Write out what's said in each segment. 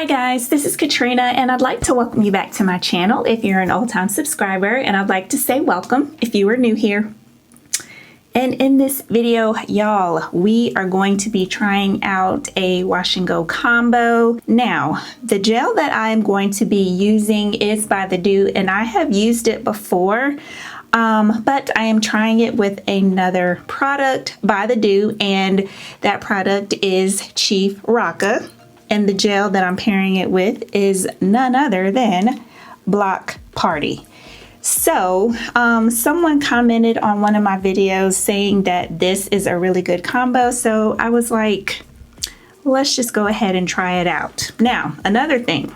guys, this is Katrina and I'd like to welcome you back to my channel if you're an old-time subscriber, and I'd like to say welcome if you are new here. And in this video, y'all, we are going to be trying out a wash and go combo. Now, the gel that I am going to be using is by vidIQ, and I have used it before, but I am trying it with another product by vidIQ, and that product is Chief Rocka. And the gel that I'm pairing it with is none other than Block Party. So someone commented on one of my videos saying that this is a really good combo. So I was like, let's just go ahead and try it out. Now, another thing.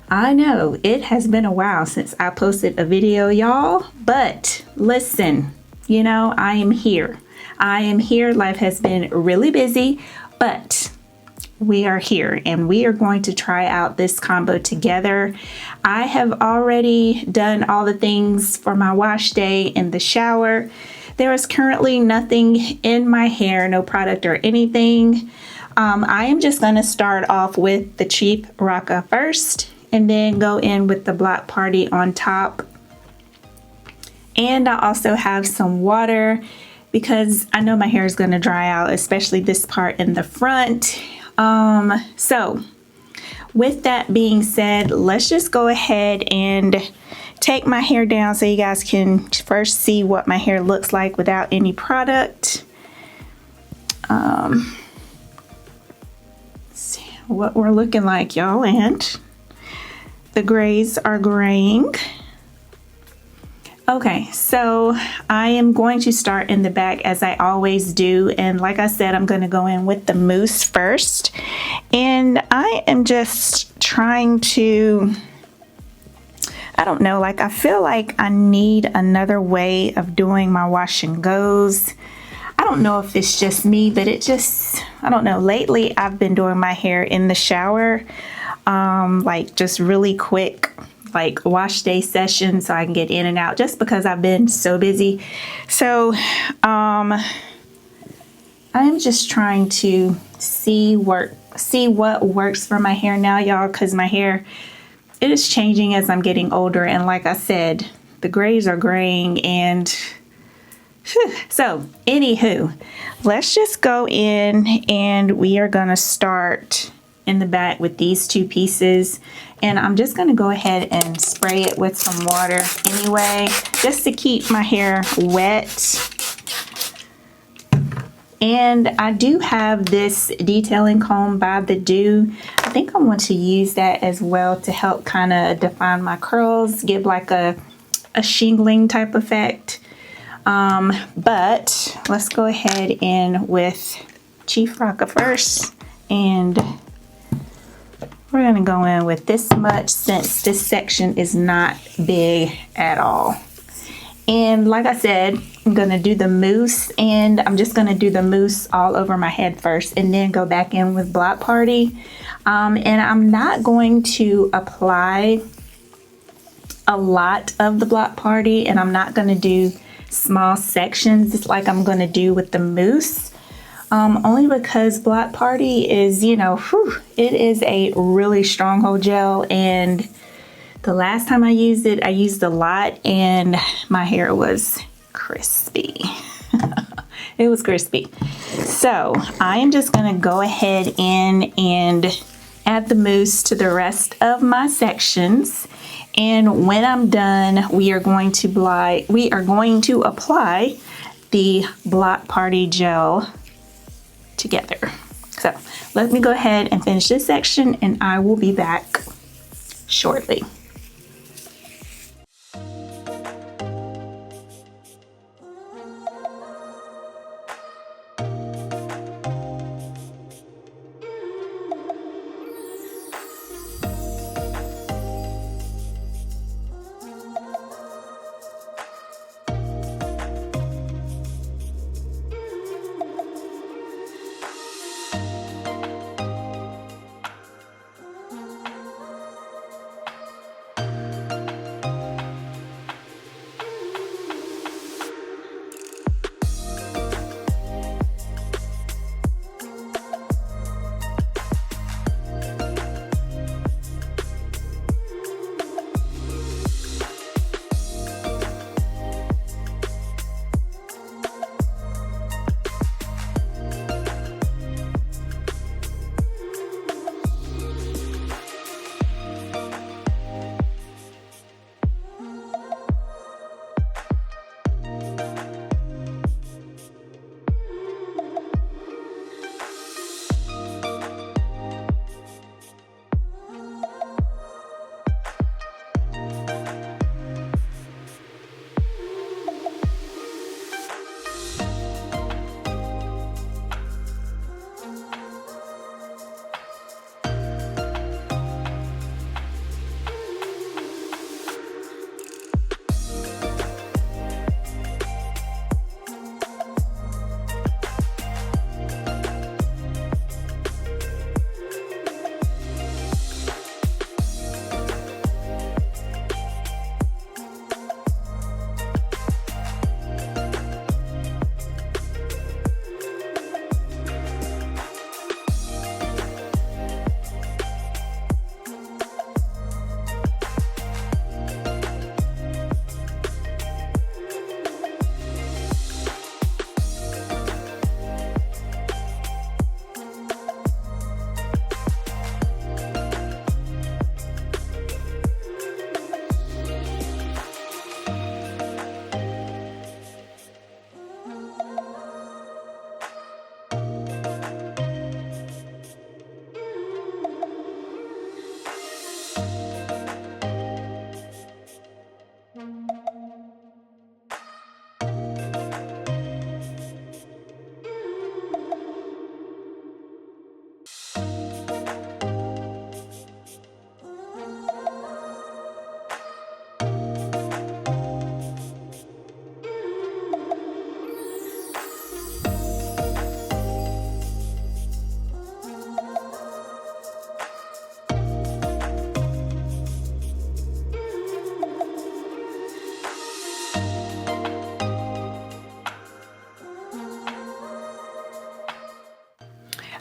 I know it has been a while since I posted a video, y'all, but listen, you know, I am here. I am here. Life has been really busy, but we are here and we are going to try out this combo together. I have already done all the things for my wash day in the shower. There is currently nothing in my hair, no product or anything. I am just going to start off with the Chief Rocka first and then go in with the Block Party on top. And I also have some water because I know my hair is going to dry out, especially this part in the front. So with that being said, let's just go ahead and take my hair down so you guys can first see what my hair looks like without any product. See what we're looking like, y'all, and the grays are graying. Okay, so I am going to start in the back as I always do, and like I said, I'm going to go in with the mousse first, and I am just trying to, I don't know, like I feel like I need another way of doing my wash and goes. I don't know if it's just me, but it just, I don't know, lately I've been doing my hair in the shower, like just really quick, like wash day session so I can get in and out just because I've been so busy. So I'm just trying to see what works for my hair now, y'all, because my hair, it is changing as I'm getting older, and like I said, the grays are graying. And so anywho, let's just go in and we are gonna start in the back with these two pieces, and I'm just going to go ahead and spray it with some water anyway, just to keep my hair wet. And I do have this detailing comb by vidIQ. I think I want to use that as well to help kind of define my curls, give like a shingling type effect. But let's go ahead in with Chief Rocka first, and we're going to go in with this much since this section is not big at all. And like I said, I'm going to do the mousse, and I'm just going to do the mousse all over my head first and then go back in with Block Party. And I'm not going to apply a lot of the Block Party, and I'm not going to do small sections like I'm going to do with the mousse. Only because Block Party is, you know, it is a really stronghold gel, and the last time I used it, I used a lot and my hair was crispy. It was crispy. So I am just going to go ahead in and add the mousse to the rest of my sections. And when I'm done, we are going to apply the Block Party gel together. So let me go ahead and finish this section, and I will be back shortly.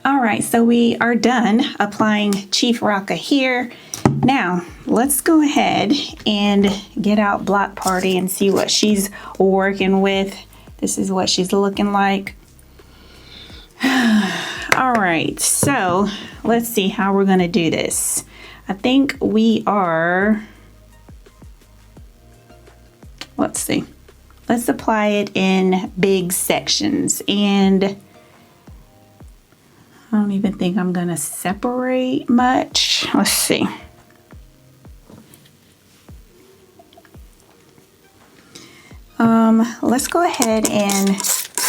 All right, so we are done applying Chief Rocka here. Now, let's go ahead and get out Block Party and see what she's working with. This is what she's looking like. All right, so let's see how we're gonna do this. I think we are, let's see. Let's apply it in big sections, and I don't even think I'm gonna separate much. Let's see. Let's go ahead and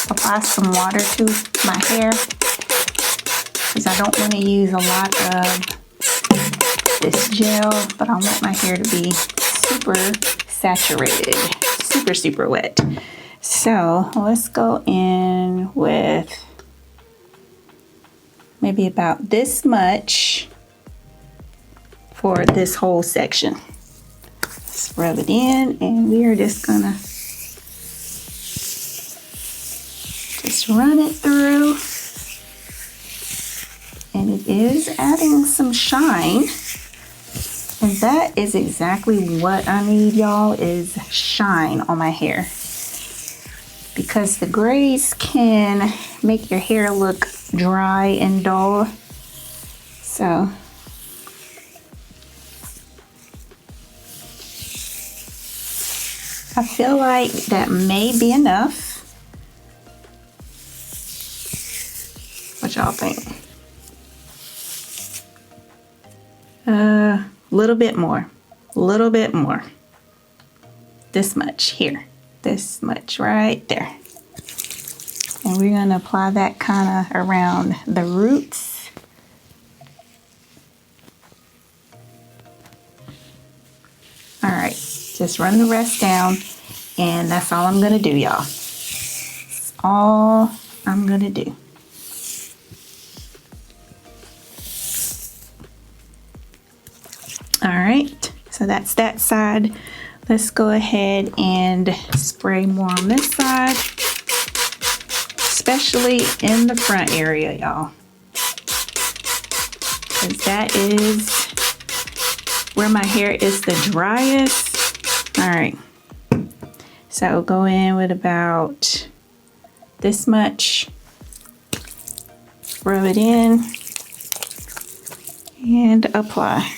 apply some water to my hair because I don't want to use a lot of this gel, but I want my hair to be super saturated, super wet. So let's go in with maybe about this much for this whole section. Let's rub it in, and we are just gonna just run it through, and it is adding some shine, and that is exactly what I need, y'all, is shine on my hair, because the grays can make your hair look dry and dull. So I feel like that may be enough. What y'all think? Little bit more, this much here, this much right there, and we're going to apply that kind of around the roots. All right, just run the rest down, and that's all I'm going to do, y'all. That's all I'm going to do. All right, so that's that side. Let's go ahead and spray more on this side, especially in the front area, y'all, because that is where my hair is the driest. All right, so go in with about this much, rub it in, and apply.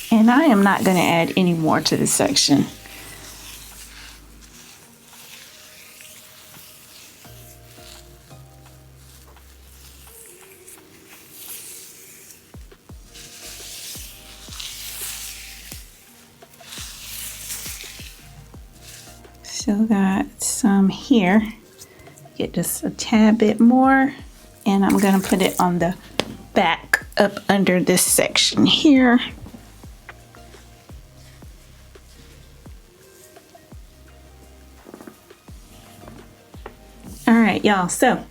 And I am not going to add any more to this section. Still got some here. Get just a tad bit more, and I'm going to put it on the back up under this section here. All right, y'all, so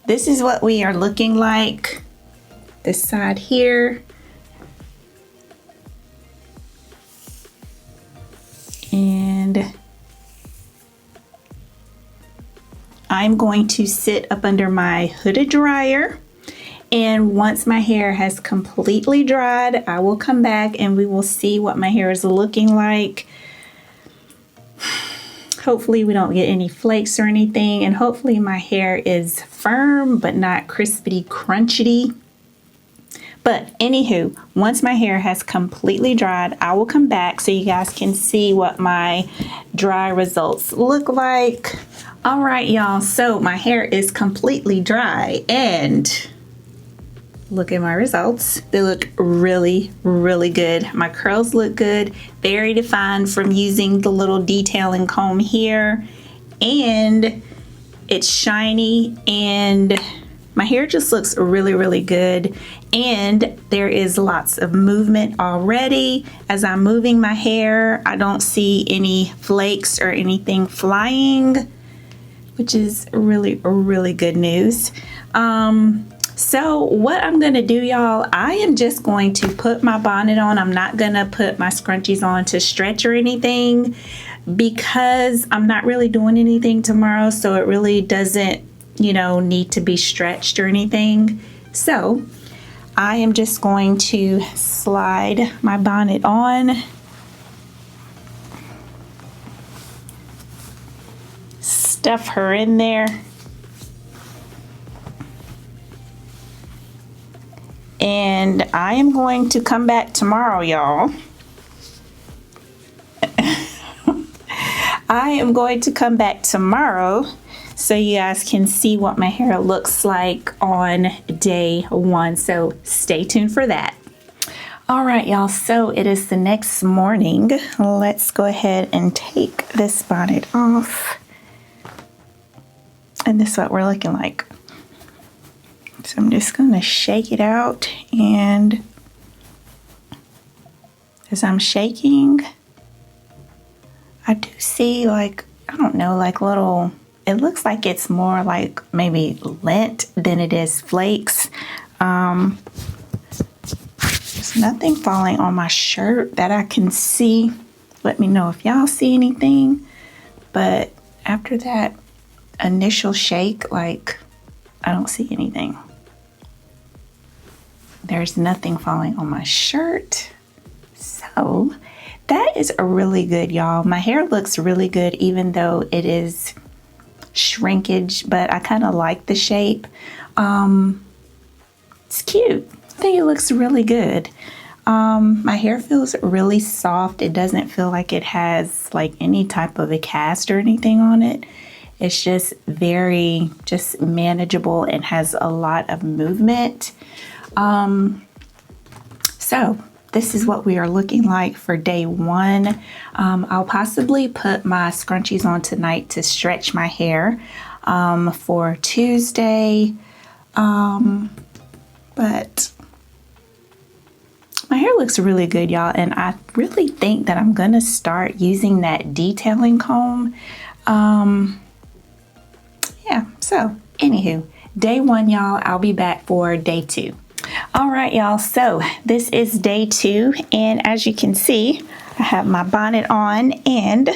this is what we are looking like, this side here. And I'm going to sit up under my hooded dryer, and once my hair has completely dried, I will come back and we will see what my hair is looking like. Hopefully we don't get any flakes or anything, and hopefully my hair is firm but not crispity crunchity. But anywho, once my hair has completely dried, I will come back so you guys can see what my dry results look like. All right, y'all, so my hair is completely dry, and look at my results. They look really good. My curls look good, very defined from using the little detailing comb here, and it's shiny, and my hair just looks really good. And there is lots of movement already. As I'm moving my hair, I don't see any flakes or anything flying, which is really good news. So what I'm going to do, y'all, I am just going to put my bonnet on. I'm not going to put my scrunchies on to stretch or anything because I'm not really doing anything tomorrow. So it really doesn't, you know, need to be stretched or anything. So I am just going to slide my bonnet on. Stuff her in there. And I am going to come back tomorrow, y'all. I am going to come back tomorrow so you guys can see what my hair looks like on day 1. So stay tuned for that. All right, y'all, so it is the next morning. Let's go ahead and take this bonnet off. And this is what we're looking like. So I'm just going to shake it out, and as I'm shaking, I do see, like, I don't know, like little, it looks like it's more like maybe lint than it is flakes. There's nothing falling on my shirt that I can see. Let me know if y'all see anything. But after that initial shake, like, I don't see anything. There's nothing falling on my shirt. So that is really good, y'all. My hair looks really good even though it is shrinkage, but I kind of like the shape. It's cute. I think it looks really good. My hair feels really soft. It doesn't feel like it has like any type of a cast or anything on it. It's just very manageable and has a lot of movement. So this is what we are looking like for day 1. I'll possibly put my scrunchies on tonight to stretch my hair for Tuesday. But my hair looks really good, y'all, and I really think that I'm gonna start using that detailing comb. Yeah, so anywho, day 1, y'all, I'll be back for day 2. All right, y'all, so this is day 2, and as you can see, I have my bonnet on, and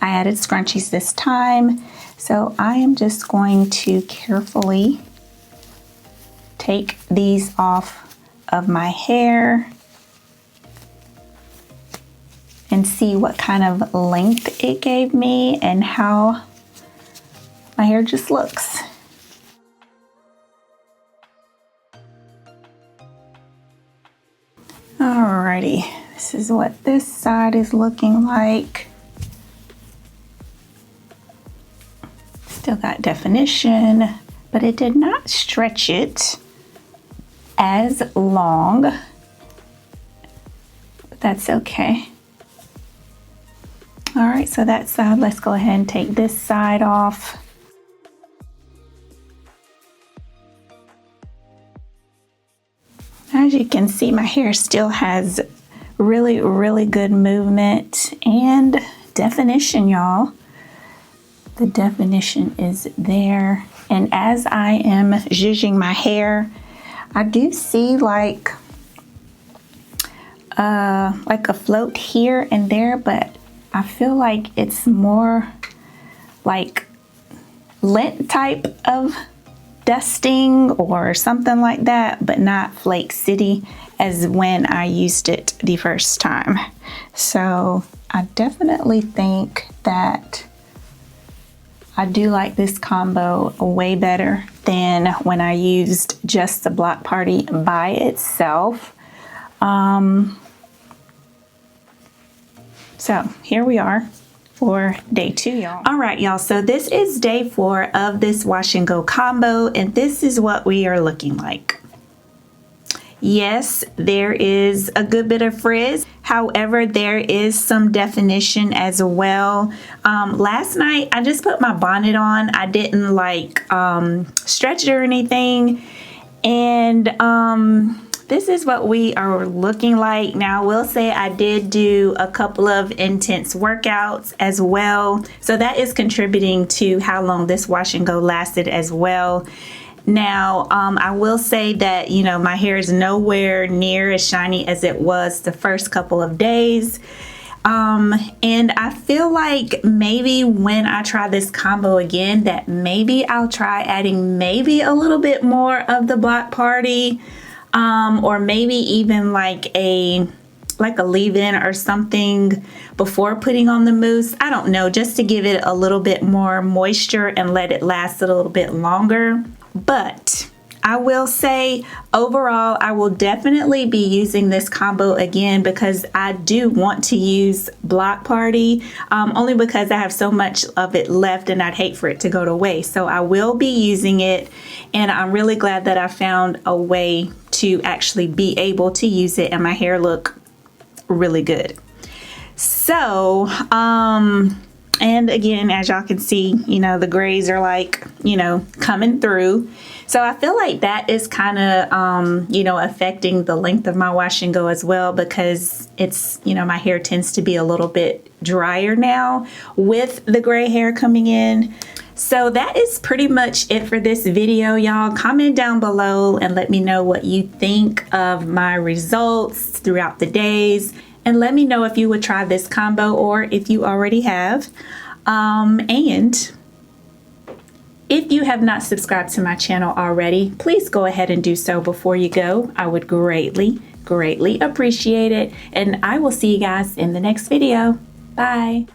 I added scrunchies this time. So I am just going to carefully take these off of my hair and see what kind of length it gave me and how my hair just looks. Alrighty, this is what this side is looking like. Still got definition, but it did not stretch it as long. But that's okay. Alright, so that side, let's go ahead and take this side off. As you can see, my hair still has really, really good movement and definition, y'all. The definition is there. And as I am zhuzhing my hair, I do see like a float here and there, but I feel like it's more like lint type of dusting or something like that, but not Flake City as when I used it the first time. So I definitely think that I do like this combo way better than when I used just the Block Party by itself. So here we are for day 2, y'all. All right, y'all, so this is day 4 of this wash and go combo, and this is what we are looking like. Yes, there is a good bit of frizz. However, there is some definition as well. Last night, I just put my bonnet on. I didn't like stretch it or anything. And this is what we are looking like. Now, I will say I did do a couple of intense workouts as well. So that is contributing to how long this wash and go lasted as well. Now, I will say that, you know, my hair is nowhere near as shiny as it was the first couple of days. And I feel like maybe when I try this combo again, that maybe I'll try adding maybe a little bit more of the Block Party, or maybe even like a leave-in or something before putting on the mousse. I don't know, just to give it a little bit more moisture and let it last a little bit longer. But I will say overall, I will definitely be using this combo again because I do want to use Block Party, only because I have so much of it left and I'd hate for it to go to waste. So I will be using it, and I'm really glad that I found a way to actually be able to use it and my hair look really good. So, and again, as y'all can see, you know, the grays are like, you know, coming through. So I feel like that is kind of, you know, affecting the length of my wash and go as well, because it's, you know, my hair tends to be a little bit drier now with the gray hair coming in. So that is pretty much it for this video, y'all. Comment down below and let me know what you think of my results throughout the days. And let me know if you would try this combo or if you already have. And if you have not subscribed to my channel already, please go ahead and do so before you go. I would greatly appreciate it. And I will see you guys in the next video. Bye.